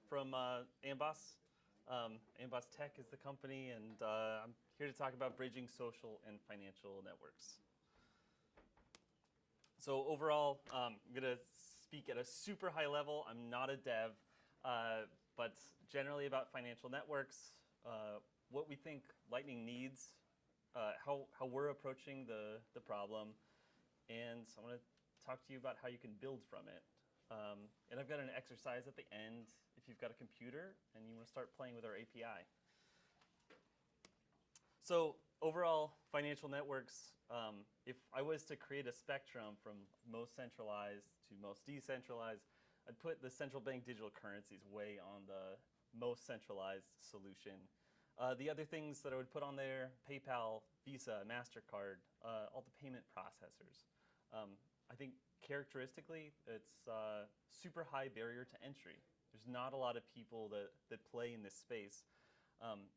From Amboss. Amboss Tech is the company, and I'm here to talk about bridging social and financial networks. So overall, I'm going to speak at a super high level. I'm not a dev, but generally about financial networks, what we think Lightning needs, how we're approaching the problem, and so I'm going to talk to you about how you can build from it. And I've got an exercise at the end if you've got a computer and you want to start playing with our API. So overall, financial networks, if I was to create a spectrum from most centralized to most decentralized, I'd put the central bank digital currencies way on the most centralized solution. The other things that I would put on there, PayPal, Visa, MasterCard, all the payment processors. I think characteristically, it's super high barrier to entry. There's not a lot of people that play in this space.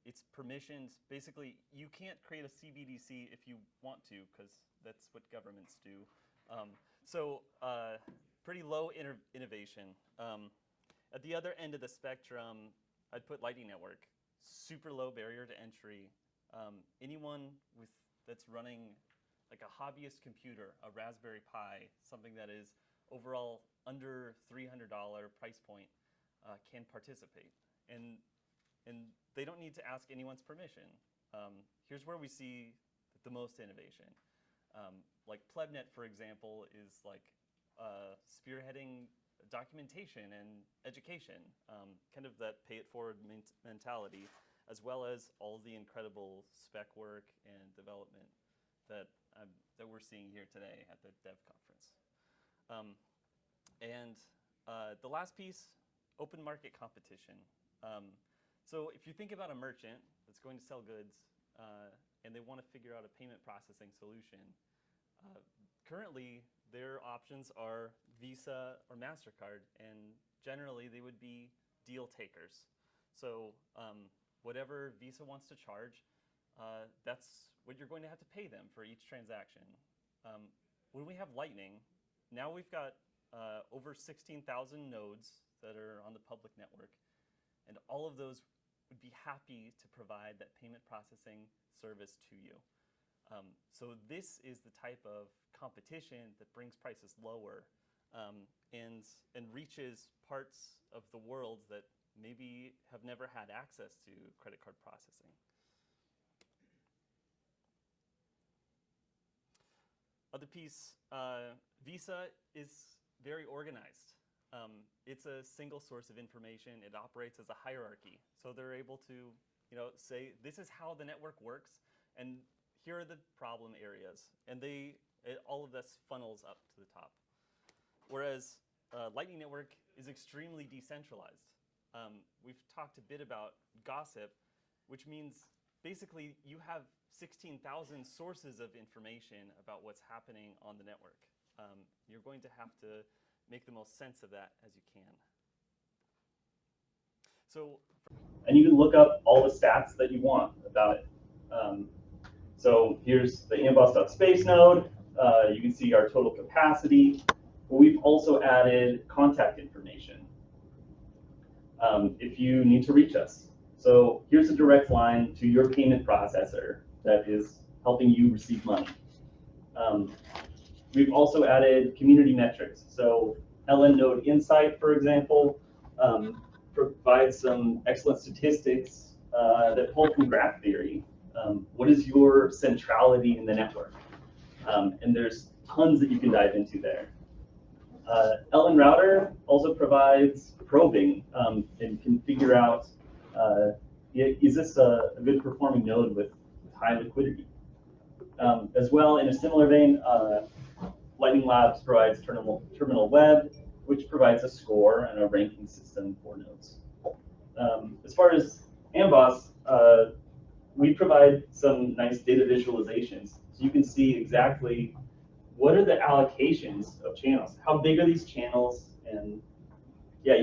It's permissioned. Basically, you can't create a CBDC if you want to, because that's what governments do. Pretty low innovation. At the other end of the spectrum, I'd put Lightning Network. Super low barrier to entry. Anyone that's running like a hobbyist computer, a Raspberry Pi, something that is overall under $300 price point, can participate. And they don't need to ask anyone's permission. Here's where we see the most innovation. Like PlebNet, for example, is like spearheading documentation and education, kind of that pay it forward mentality, as well as all the incredible spec work and development that we're seeing here today at the Dev Conference. The last piece, open market competition. So if you think about a merchant that's going to sell goods and they want to figure out a payment processing solution, currently their options are Visa or MasterCard, and generally they would be deal takers. So whatever Visa wants to charge, that's what you're going to have to pay them for each transaction. When we have Lightning, now we've got over 16,000 nodes that are on the public network, and all of those would be happy to provide that payment processing service to you. So this is the type of competition that brings prices lower and reaches parts of the world that maybe have never had access to credit card processing. Other piece, Visa is very organized. It's a single source of information. It operates as a hierarchy. So they're able to, say, this is how the network works, and here are the problem areas. And all of this funnels up to the top. Whereas Lightning Network is extremely decentralized. We've talked a bit about gossip, which means basically you have 16,000 sources of information about what's happening on the network. You're going to have to make the most sense of that as you can. And you can look up all the stats that you want about it. So here's the amboss.space node. You can see our total capacity. But we've also added contact information if you need to reach us. So here's a direct line to your payment processor that is helping you receive money. We've also added community metrics. So LN Node Insight, for example, provides some excellent statistics that pull from graph theory. What is your centrality in the network? And there's tons that you can dive into there. LN Router also provides probing and can figure out, is this a good performing node with high liquidity? As well, in a similar vein, Lightning Labs provides Terminal Web, which provides a score and a ranking system for nodes. As far as Amboss, we provide some nice data visualizations. So you can see exactly what are the allocations of channels. How big are these channels? And yeah,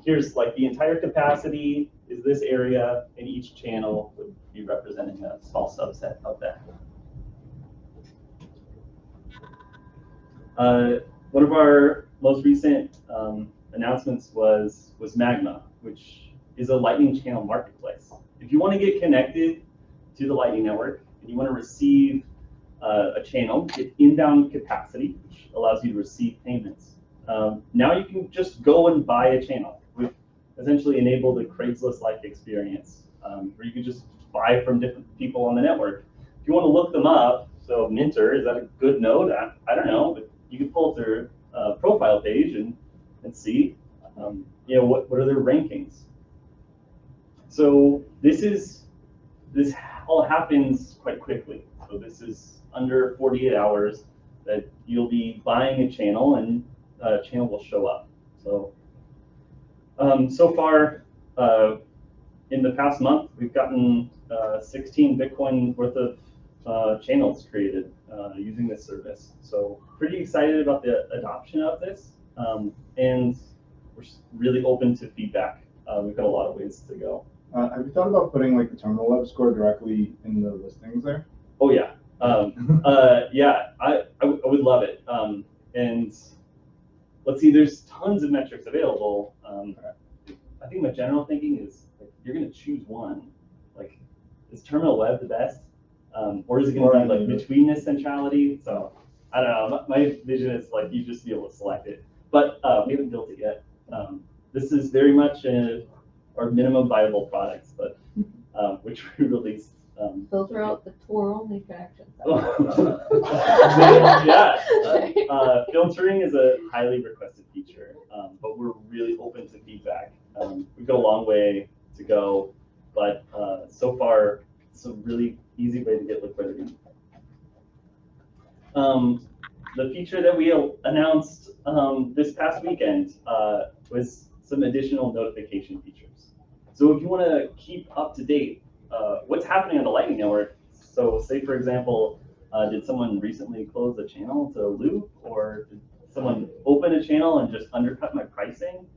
here's like the entire capacity is this area, and each channel would be representing a small subset of that. One of our most recent announcements was Magma, which is a Lightning channel marketplace. If you want to get connected to the Lightning Network and you want to receive a channel, get inbound capacity, which allows you to receive payments. Now you can just go and buy a channel. We've essentially enabled a Craigslist-like experience where you can just buy from different people on the network. If you want to look them up, so Minter, is that a good node? I don't know, but you can pull up their profile page and see, what are their rankings. So this all happens quite quickly. So this is under 48 hours that you'll be buying a channel and a channel will show up. So so far in the past month, we've gotten 16 Bitcoin worth of channels created using this service. So pretty excited about the adoption of this, and we're really open to feedback. We've got a lot of ways to go. Have you thought about putting like the terminal web score directly in the listings there? Oh yeah, yeah. I would love it. And let's see, there's tons of metrics available. I think my general thinking is like, you're going to choose one. Like, is terminal web the best, or is it going to be like between this centrality? So I don't know. My vision is like you just be able to select it, but we haven't built it yet. This is very much our minimum viable products, but which we released. Filter out the Tor-only connections. Yeah, filtering is a highly requested feature, but we're really open to feedback. We've got a long way to go, but so far it's a really easy way to get liquidity. The feature that we announced this past weekend was some additional notification features. So if you want to keep up to date what's happening on the Lightning Network, so say for example, did someone recently close a channel to loop, or did someone open a channel and just undercut my pricing?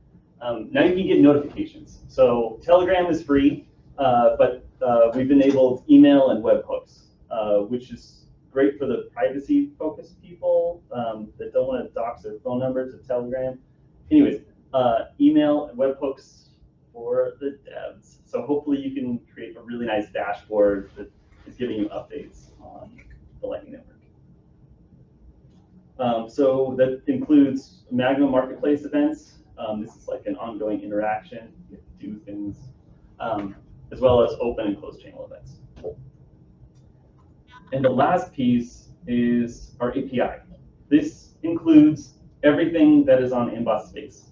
Now you can get notifications. So Telegram is free, but we've enabled email and webhooks, which is great for the privacy-focused people that don't want to dox their phone number to Telegram. Anyways, email and webhooks for the devs. So hopefully you can create a really nice dashboard that is giving you updates on the Lightning Network. So that includes Magma Marketplace events. This is like an ongoing interaction. You have to do things, as well as open and closed channel events. And the last piece is our API. This includes everything that is on Amboss Space.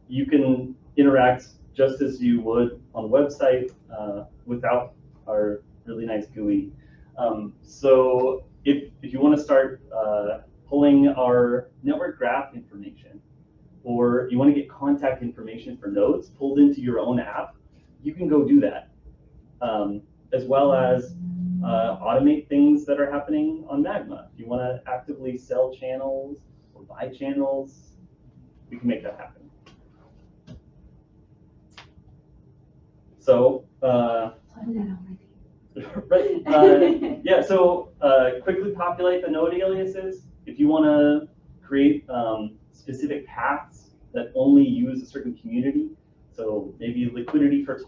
You can interact just as you would on a website without our really nice GUI. So if you want to start pulling our network graph information, or you want to get contact information for nodes pulled into your own app, you can go do that, as well as automate things that are happening on Magma. If you want to actively sell channels or buy channels, we can make that happen. So, right, yeah, so quickly populate the node aliases. If you want to create specific paths that only use a certain community, so maybe liquidity for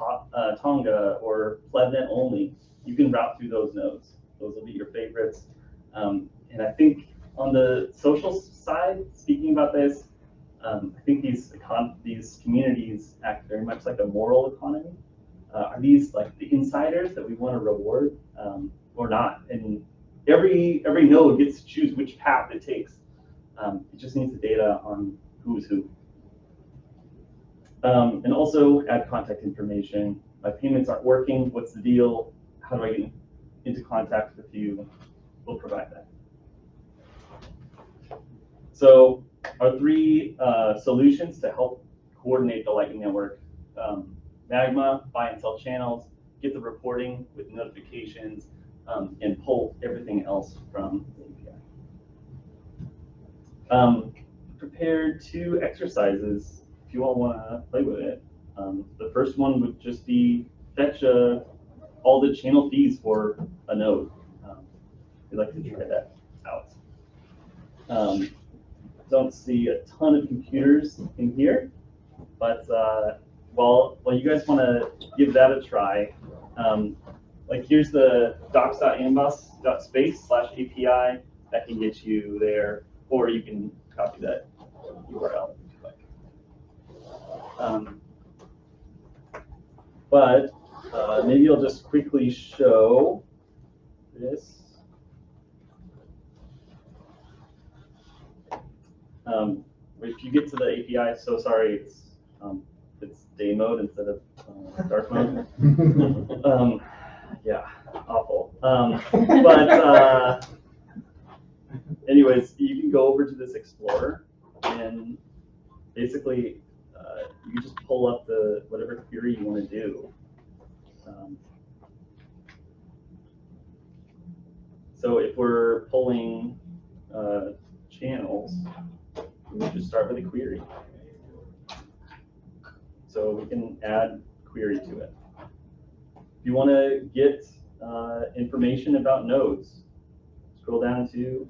Tonga or plebnet only, you can route through those nodes. Those will be your favorites. And I think on the social side, speaking about this, I think these communities act very much like a moral economy. Are these like the insiders that we want to reward or not? And every node gets to choose which path it takes. It just needs the data on who's who. And also add contact information. My payments aren't working. What's the deal? How do I get into contact with you? We'll provide that. So our three solutions to help coordinate the Lightning Network: Magma, buy and sell channels, get the reporting with notifications, and pull everything else from the API. Prepared 2 exercises if you all want to play with it. The first one would just be fetch all the channel fees for a node. We'd like to try that out. don't see a ton of computers in here, but while you guys want to give that a try, like here's the docs.amboss.space/API that can get you there, or you can copy that URL if you like. But maybe I'll just quickly show this. If you get to the API, so sorry, it's day mode instead of dark mode. Yeah, awful. But anyways, you can go over to this Explorer, and basically you can just pull up whatever query you want to do. So if we're pulling channels, we just start with a query. So we can add query to it. If you want to get information about nodes, scroll down to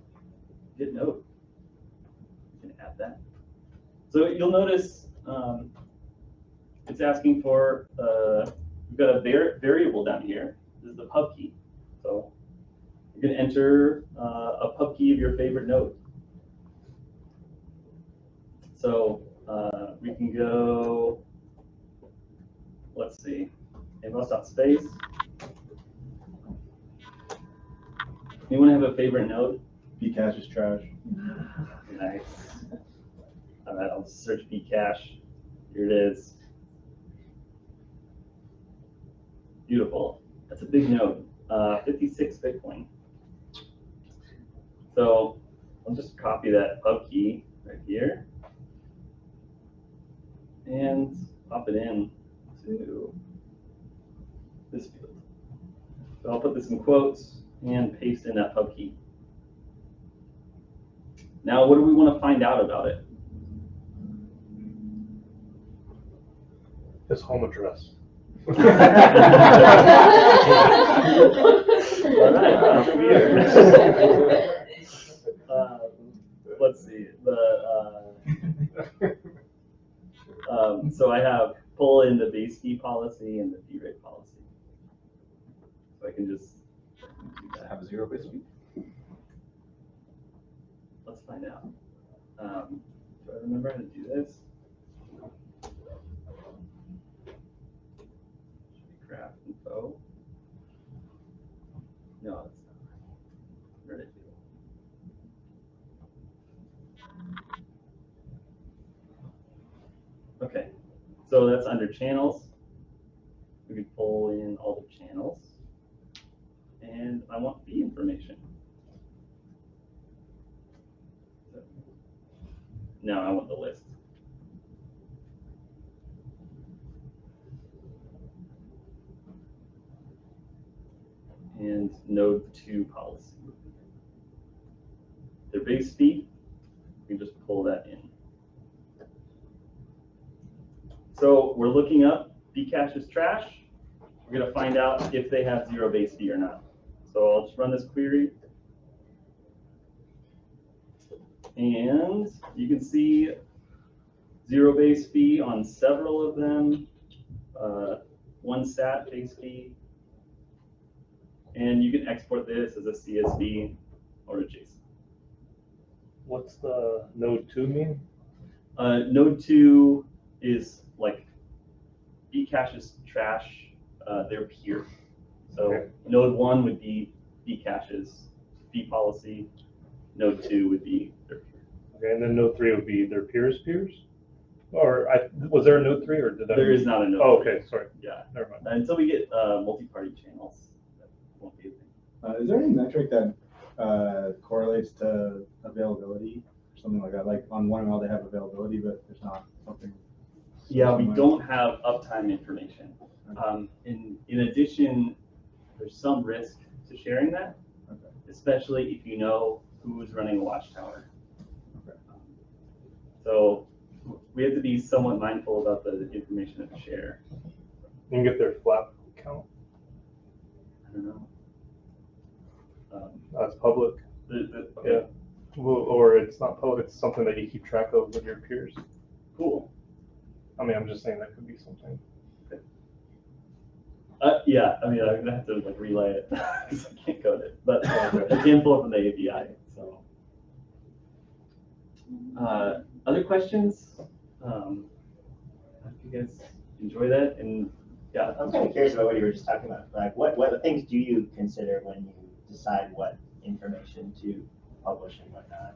get node. You can add that. So you'll notice it's asking for, we've got a variable down here. This is the pub key. So you can enter a pub key of your favorite node. So we can go, let's see, amboss.space. Anyone have a favorite node? Bcache is trash. Nice. All right, I'll search Bcache. Here it is. Beautiful. That's a big node. 56 Bitcoin. So I'll just copy that pub key right here and pop it in to this field. So I'll put this in quotes and paste in that pub key. Now, what do we want to find out about it? His home address. All right, that's weird. Let's see. So I have pull in the base key policy and the derate policy. So I can just do that. Have a 0 base fee? Let's find out. Do I remember how to do this? Should be craft info. No, it's not. Where did it go? Okay, so that's under channels. We can pull in all the channels. And I want fee information. So now I want the list. And node 2 policy. Their base fee, we just pull that in. So we're looking up Bcache is trash. We're going to find out if they have 0 base fee or not. So I'll just run this query. And you can see 0 base fee on several of them, 1 sat base fee. And you can export this as a CSV or a JSON. What's the node 2 mean? Node 2 is like Bcache is trash, their peer. So Okay. node 1 would be Bcache's fee policy. Node 2 would be their peer. Okay, and then node 3 would be their peers' peers? Or was there a node 3 or did that? There is not a node. Oh, 3. okay, sorry. Yeah. Never mind. Until we get multi-party channels, that won't be a thing. Is there any metric that correlates to availability or something like that? Like on 1ML they have availability, but there's not something. Yeah, we similar? don't have uptime information. In addition, there's some risk to sharing that, Okay. especially if you know who's running a watchtower. Okay. So we have to be somewhat mindful about the information that we share. You can get their flap count. I don't know. That's public. Okay. Yeah. Well, or it's not public, it's something that you keep track of with your peers. Cool. I mean, I'm just saying that could be something. Yeah, I mean, I'm gonna have to like relay it because I can't code it, but I can pull it from the API. So, other questions? Hope you guys enjoy that, and yeah. I'm kind of curious about what you were just talking about. Like, what things do you consider when you decide what information to publish and whatnot?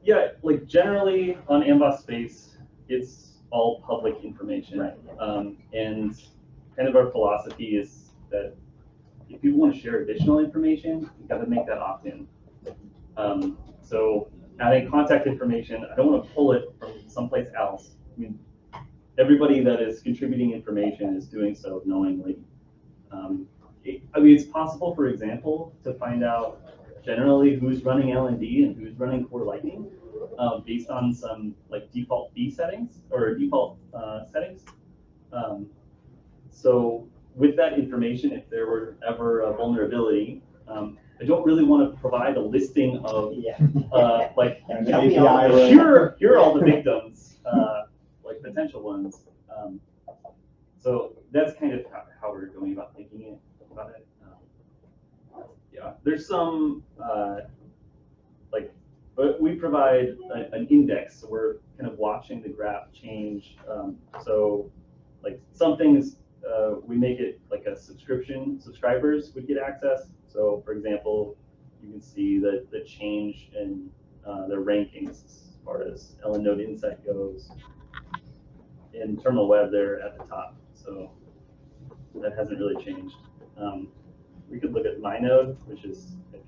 Yeah, like generally on Amboss Space, it's all public information. Right. And kind of our philosophy is that if people want to share additional information, you got to make that opt-in. So adding contact information, I don't want to pull it from someplace else. I mean, everybody that is contributing information is doing so knowingly. I mean, it's possible, for example, to find out generally who's running L&D and who's running core Lightning based on some like default B settings or default settings. So with that information, if there were ever a vulnerability, I don't really want to provide a listing of like here are all the victims, like potential ones. So that's kind of how we're going about thinking about it. Yeah, there's some but we provide an index, so we're kind of watching the graph change. So like some things we make it like a subscription, subscribers would get access. So for example, you can see the change in their rankings as far as LN Node Insight goes. In Terminal Web, they're at the top, so that hasn't really changed. We could look at my node, which is like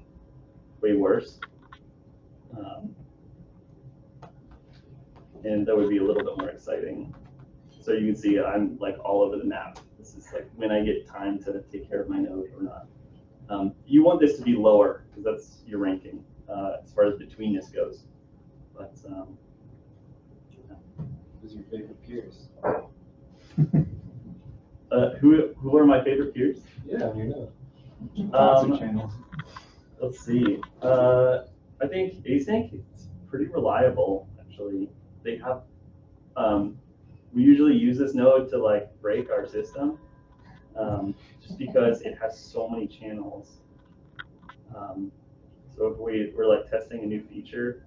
way worse. And that would be a little bit more exciting. So you can see I'm like all over the map. This is like when I get time to take care of my node or not. You want this to be lower because that's your ranking as far as betweenness goes. But Who's your favorite peers? who are my favorite peers? Yeah, you know. Toxic channels. Let's see. I think Async is pretty reliable, actually. They have, we usually use this node to like break our system, just because it has so many channels. So if we're like testing a new feature,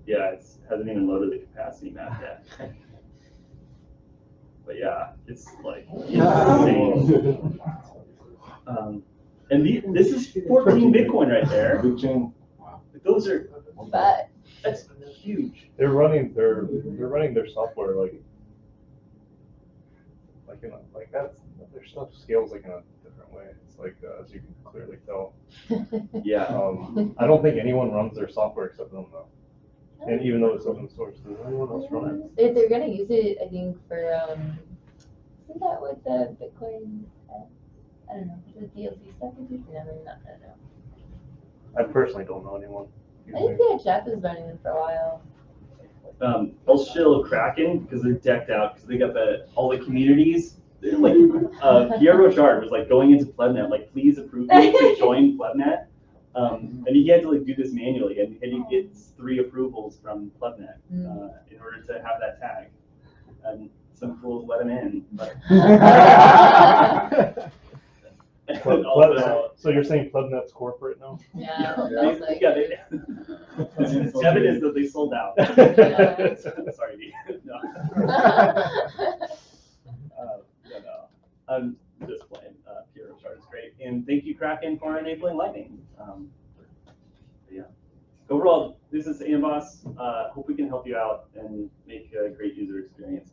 yeah, it hasn't even loaded the capacity map yet. But yeah, it's like insane. And this is 14 Bitcoin right there. Big chain. Those are, But that's huge. They're running their software like in a, like that's their stuff scales like in a different way. It's like as you can clearly tell. Yeah. I don't think anyone runs their software except them though. And even though it's open source, does anyone else run it? they're gonna use it, I think, for isn't that what the Bitcoin? I don't know. The DLC stuff is using. I mean, I don't know. I personally don't know anyone. I think yeah, Jeff was running them for a while. I'll shill Kraken because they're decked out because they got all the communities. Like Pierre Rochard was like going into PlebNet, like please approve me to join PlebNet. And he had to like do this manually, and he gets 3 approvals from PlebNet in order to have that tag. And some fools let him in. But So you're saying PlebNet's corporate now? Yeah. It's evidence that they sold out. Yeah. Sorry, no. No. I'm just playing. Pierre Rochard is great, and thank you, Kraken, for enabling Lightning. Yeah. Overall, this is Amboss. Hope we can help you out and make a great user experience.